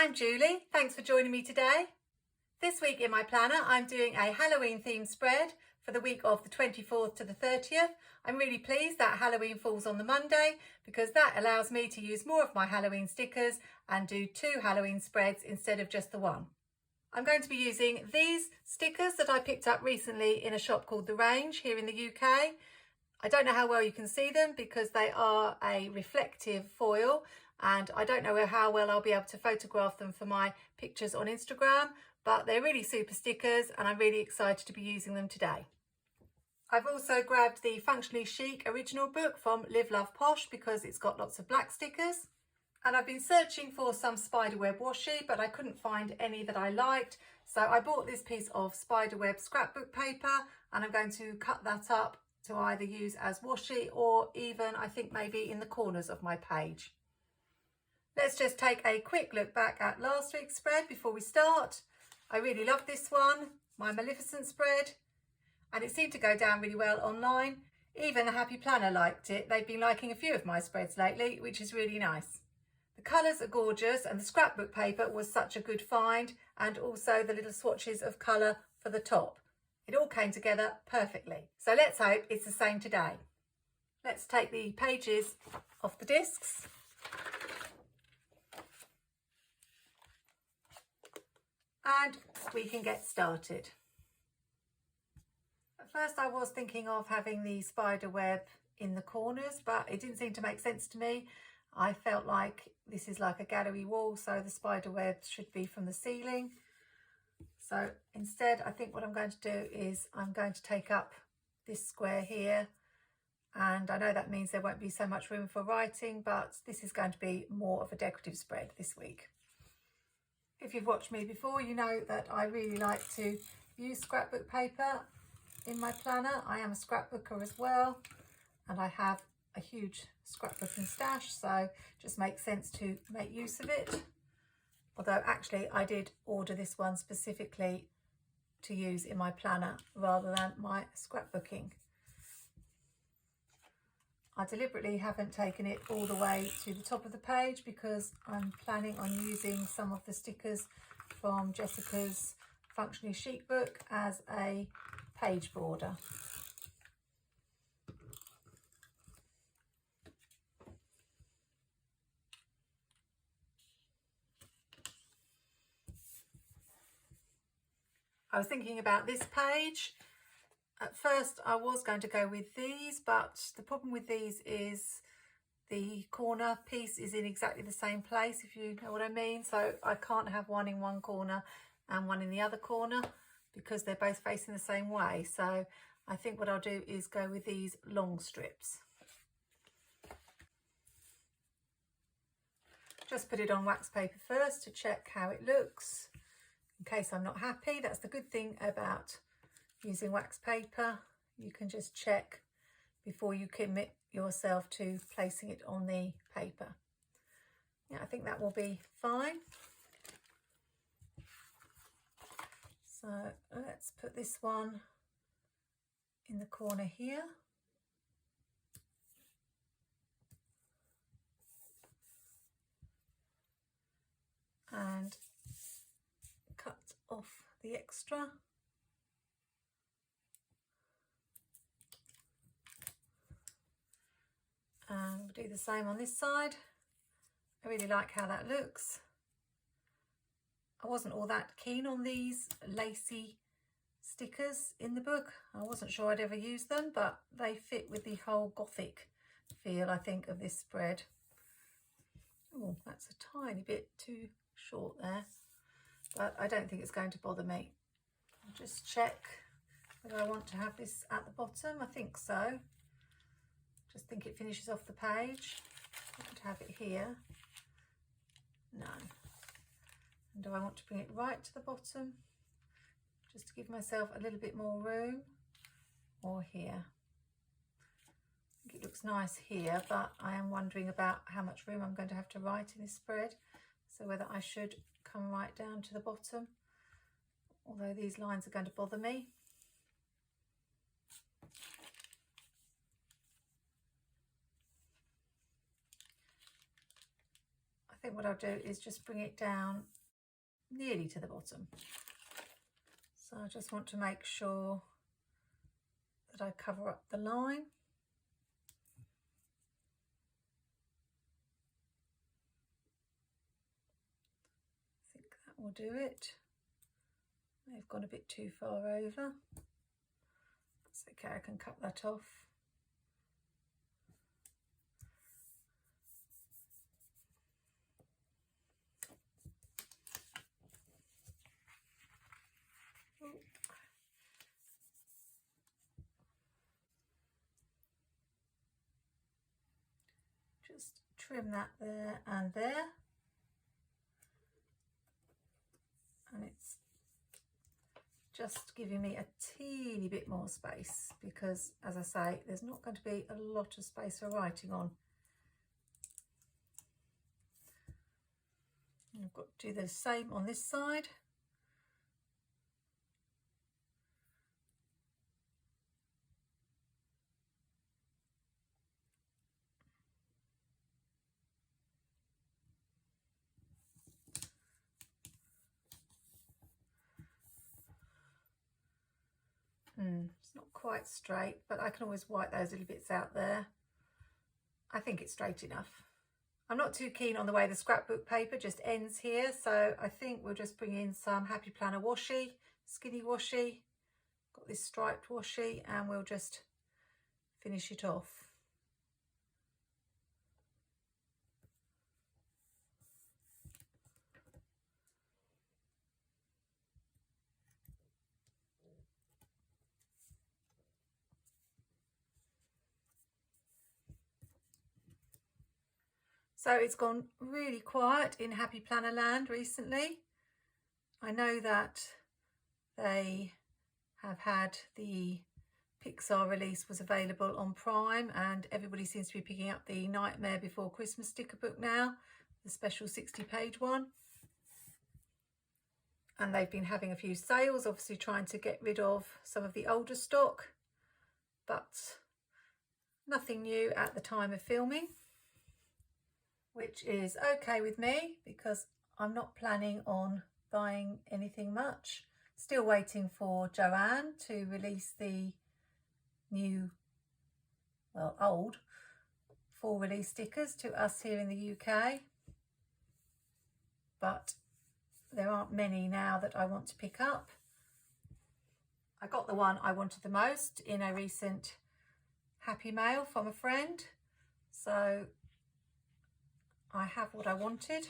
I'm Julie. Thanks for joining me today. This week in my planner, I'm doing a Halloween themed spread for the week of the 24th to the 30th. I'm really pleased that Halloween falls on the Monday because that allows me to use more of my Halloween stickers and do 2 Halloween spreads instead of just the one. I'm going to be using these stickers that I picked up recently in a shop called The Range here in the UK. I don't know how well you can see them because they are a reflective foil, and I don't know how well I'll be able to photograph them for my pictures on Instagram, but they're really super stickers and I'm really excited to be using them today. I've also grabbed the Functionally Chic original book from Live Love Posh because it's got lots of black stickers. And I've been searching for some spiderweb washi, but I couldn't find any that I liked. So I bought this piece of spiderweb scrapbook paper and I'm going to cut that up to either use as washi or even I think maybe in the corners of my page. Let's just take a quick look back at last week's spread before we start. I really loved this one, my Maleficent spread, and it seemed to go down really well online. Even the Happy Planner liked it. They've been liking a few of my spreads lately, which is really nice. The colours are gorgeous and the scrapbook paper was such a good find, and also the little swatches of colour for the top. It all came together perfectly. So let's hope it's the same today. Let's take the pages off the discs. And we can get started. At first I was thinking of having the spider web in the corners, but it didn't seem to make sense to me. I felt like this is like a gallery wall, so the spider web should be from the ceiling. So instead, I think what I'm going to do is I'm going to take up this square here, and I know that means there won't be so much room for writing, but this is going to be more of a decorative spread this week. If you've watched me before, you know that I really like to use scrapbook paper in my planner. I am a scrapbooker as well, and I have a huge scrapbooking stash, so it just makes sense to make use of it. Although actually I did order this one specifically to use in my planner rather than my scrapbooking. I deliberately haven't taken it all the way to the top of the page because I'm planning on using some of the stickers from Jessica's Functionally Chic book as a page border. I was thinking about this page. At first I was going to go with these, but the problem with these is the corner piece is in exactly the same place, if you know what I mean. So I can't have one in one corner and one in the other corner because they're both facing the same way. So I think what I'll do is go with these long strips. Just put it on wax paper first to check how it looks in case I'm not happy. That's the good thing about using wax paper. You can just check before you commit yourself to placing it on the paper. Yeah, I think that will be fine. So let's put this one in the corner here. And cut off the extra. And we'll do the same on this side. I really like how that looks. I wasn't all that keen on these lacy stickers in the book. I wasn't sure I'd ever use them, but they fit with the whole gothic feel, I think, of this spread. Oh, that's a tiny bit too short there, but I don't think it's going to bother me. I'll just check whether I want to have this at the bottom. I think so. Just think it finishes off the page. I want to have it here. No. And do I want to bring it right to the bottom? Just to give myself a little bit more room, or here? I think it looks nice here, but I am wondering about how much room I'm going to have to write in this spread. So whether I should come right down to the bottom, although these lines are going to bother me. think what I'll do is just bring it down nearly to the bottom. So I just want to make sure that I cover up the line. I think that will do it. They've gone a bit too far over. It's okay, I can cut that off. Just trim that there and there. And it's just giving me a teeny bit more space because, as I say, there's not going to be a lot of space for writing on. And I've got to do the same on this side. It's not quite straight, but I can always white those little bits out there. I think it's straight enough. I'm not too keen on the way the scrapbook paper just ends here, so I think we'll just bring in some Happy Planner washi, skinny washi. Got this striped washi, and we'll just finish it off. So it's gone really quiet in Happy Planner land recently. I know that they have had the Pixar release was available on Prime, and everybody seems to be picking up the Nightmare Before Christmas sticker book now, the special 60-page one. And they've been having a few sales, obviously trying to get rid of some of the older stock, but nothing new at the time of filming, which is okay with me because I'm not planning on buying anything much. Still waiting for Joanne to release the new, well, old full release stickers to us here in the UK, but there aren't many now that I want to pick up. I got the one I wanted the most in a recent Happy Mail from a friend, so I have what I wanted,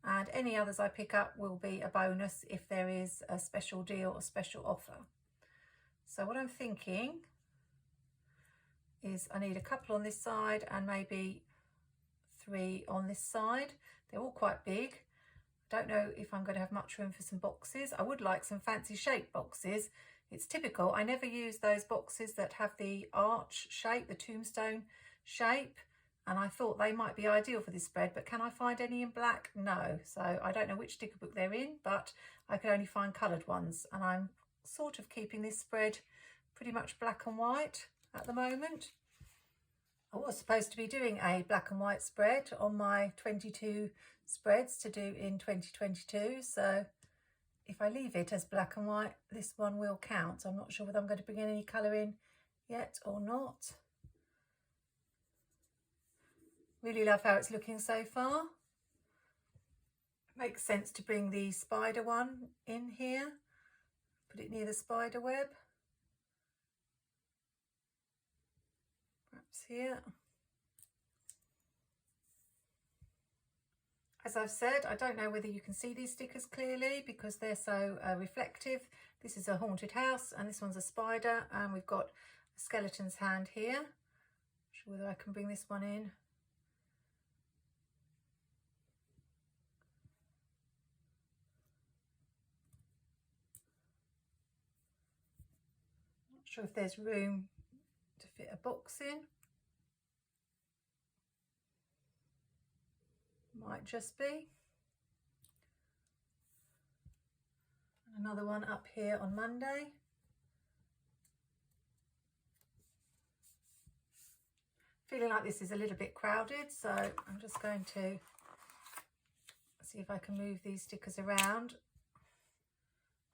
and any others I pick up will be a bonus if there is a special deal or special offer. So what I'm thinking is I need a couple on this side and maybe 3 on this side. They're all quite big. I don't know if I'm going to have much room for some boxes. I would like some fancy shaped boxes. It's typical, I never use those boxes that have the arch shape, the tombstone shape. And I thought they might be ideal for this spread, but can I find any in black? No. So I don't know which sticker book they're in, but I could only find coloured ones. And I'm sort of keeping this spread pretty much black and white at the moment. I was supposed to be doing a black and white spread on my 22 spreads to do in 2022. So if I leave it as black and white, this one will count. I'm not sure whether I'm going to bring any colour in yet or not. Really love how it's looking so far. Makes sense to bring the spider one in here, put it near the spider web, perhaps here. As I've said, I don't know whether you can see these stickers clearly because they're so reflective. This is a haunted house and this one's a spider, and we've got a skeleton's hand here. Not sure whether I can bring this one in. Sure if there's room to fit a box in. Might just be. Another one up here on Monday. Feeling like this is a little bit crowded, so I'm just going to see if I can move these stickers around.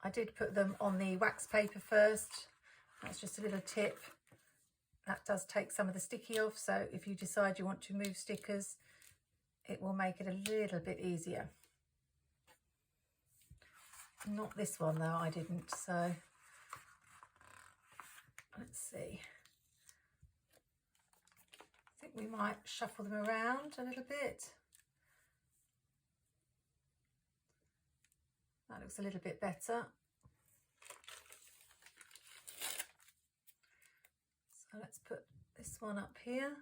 I did put them on the wax paper first. That's just a little tip. That does take some of the sticky off, so if you decide you want to move stickers, it will make it a little bit easier. Not this one though, I didn't, so let's see. I think we might shuffle them around a little bit. That looks a little bit better. So let's put this one up here.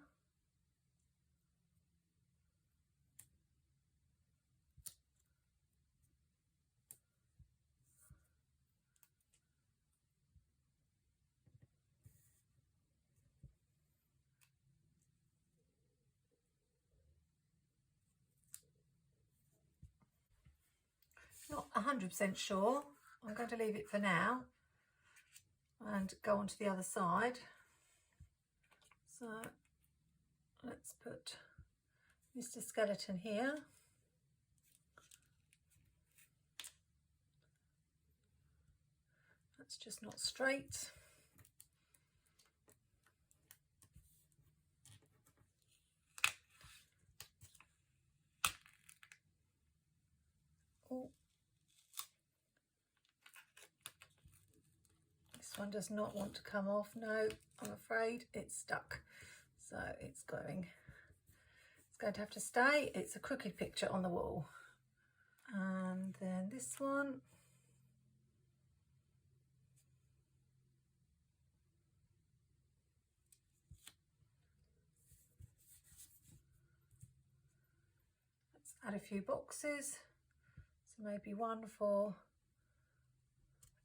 Not 100% sure. I'm going to leave it for now and go on to the other side. So let's put Mr. Skeleton here. That's just not straight. Oh. This one does not want to come off. No, I'm afraid it's stuck. So it's going to have to stay. It's a crooked picture on the wall. And then this one. Let's add a few boxes. So maybe one for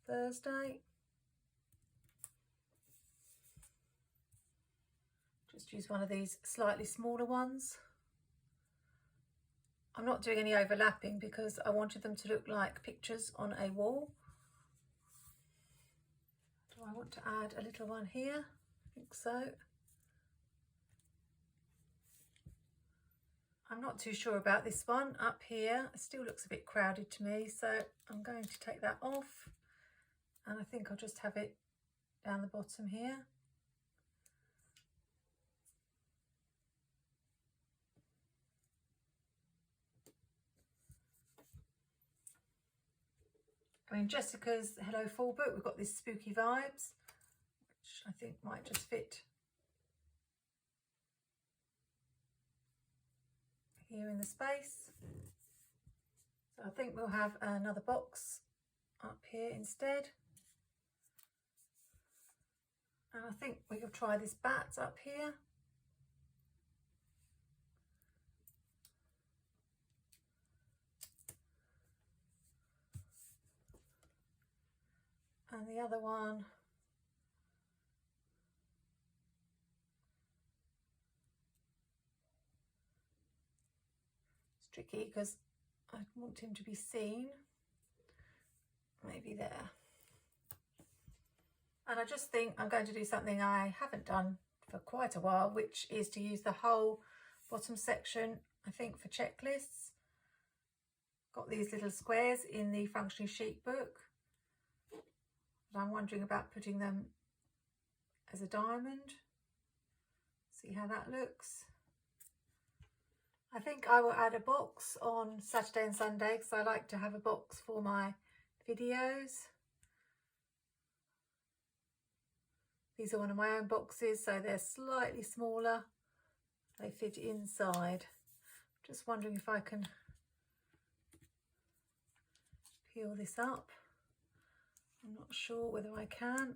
Thursday. Just use one of these slightly smaller ones. I'm not doing any overlapping because I wanted them to look like pictures on a wall. Do I want to add a little one here? I think so. I'm not too sure about this one up here. It still looks a bit crowded to me, so I'm going to take that off. And I think I'll just have it down the bottom here. I mean, Jessica's Hello Fall book, we've got this spooky vibes, which I think might just fit here in the space. So I think we'll have another box up here instead. And I think we could try this bat up here. And the other one, it's tricky because I want him to be seen. Maybe there. And I just think I'm going to do something I haven't done for quite a while, which is to use the whole bottom section, I think, for checklists. Got these little squares in the Functionally Chic book. But I'm wondering about putting them as a diamond. See how that looks. I think I will add a box on Saturday and Sunday because I like to have a box for my videos. These are one of my own boxes, so they're slightly smaller. They fit inside. Just wondering if I can peel this up. I'm not sure whether I can.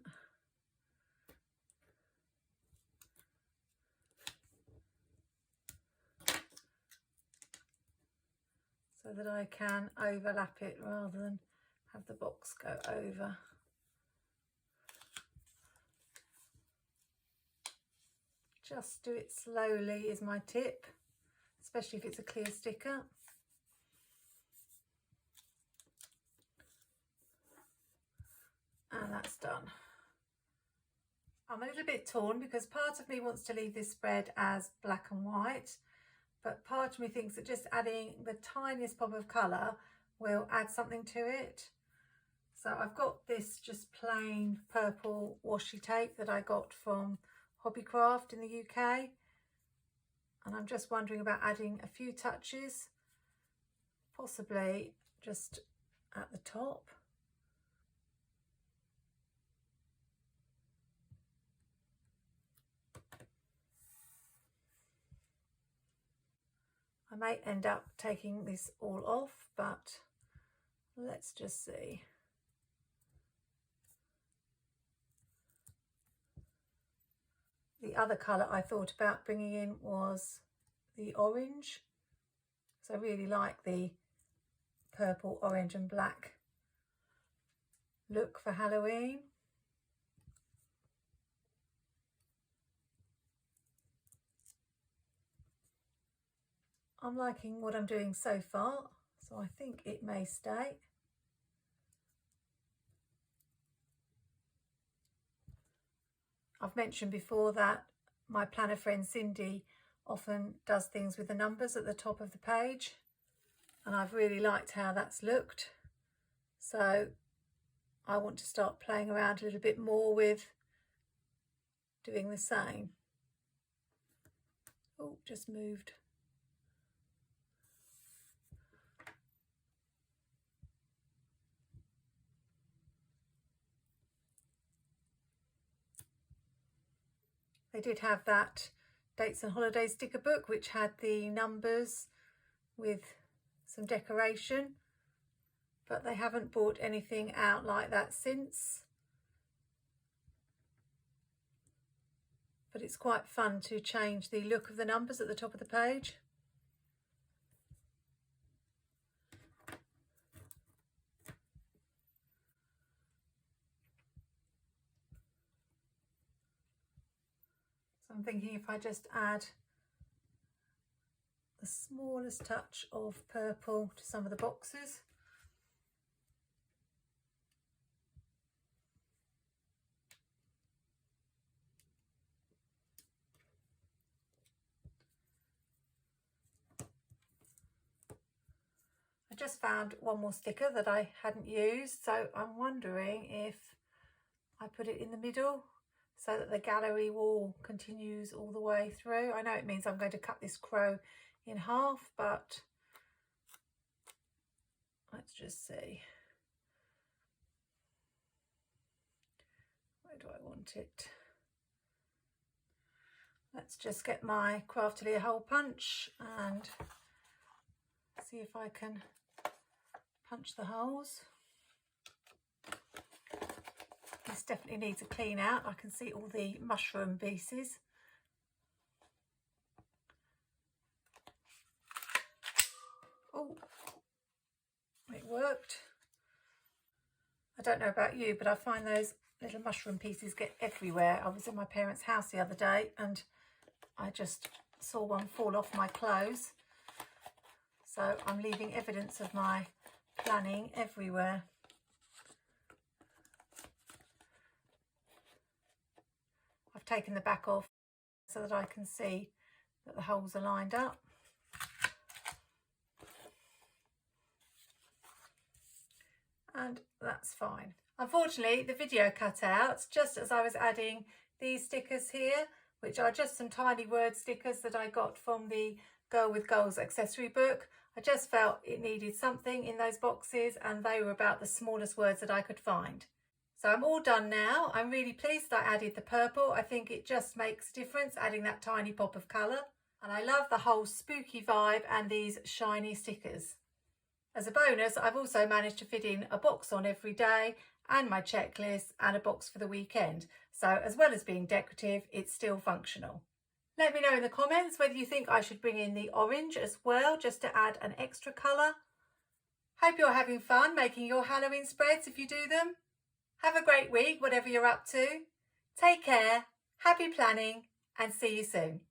So that I can overlap it rather than have the box go over. Just do it slowly is my tip, especially if it's a clear sticker. And that's done. I'm a little bit torn because part of me wants to leave this spread as black and white, but part of me thinks that just adding the tiniest pop of colour will add something to it. So I've got this just plain purple washi tape that I got from Hobbycraft in the UK, and I'm just wondering about adding a few touches, possibly just at the top. I may end up taking this all off, but let's just see. The other colour I thought about bringing in was the orange. So I really like the purple, orange and black look for Halloween. I'm liking what I'm doing so far, so I think it may stay. I've mentioned before that my planner friend Cindy often does things with the numbers at the top of the page, and I've really liked how that's looked. So I want to start playing around a little bit more with doing the same. Oh, just moved. They did have that dates and holidays sticker book which had the numbers with some decoration, but they haven't brought anything out like that since. But it's quite fun to change the look of the numbers at the top of the page. So I'm thinking if I just add the smallest touch of purple to some of the boxes. I just found one more sticker that I hadn't used, so I'm wondering if I put it in the middle so that the gallery wall continues all the way through. I know it means I'm going to cut this crow in half, but let's just see. Where do I want it? Let's just get my Craftily hole punch and see if I can punch the holes. This definitely needs a clean out. I can see all the mushroom pieces. Oh, it worked. I don't know about you, but I find those little mushroom pieces get everywhere. I was in my parents' house the other day and I just saw one fall off my clothes. So I'm leaving evidence of my planning everywhere. I've taken the back off so that I can see that the holes are lined up. And that's fine. Unfortunately, the video cut out just as I was adding these stickers here, which are just some tiny word stickers that I got from the Girl with Goals accessory book. I just felt it needed something in those boxes and they were about the smallest words that I could find. So I'm all done now. I'm really pleased that I added the purple. I think it just makes a difference adding that tiny pop of colour. And I love the whole spooky vibe and these shiny stickers. As a bonus, I've also managed to fit in a box on every day and my checklist and a box for the weekend. So as well as being decorative, it's still functional. Let me know in the comments whether you think I should bring in the orange as well, just to add an extra colour. Hope you're having fun making your Halloween spreads if you do them. Have a great week, whatever you're up to. Take care, happy planning, and see you soon.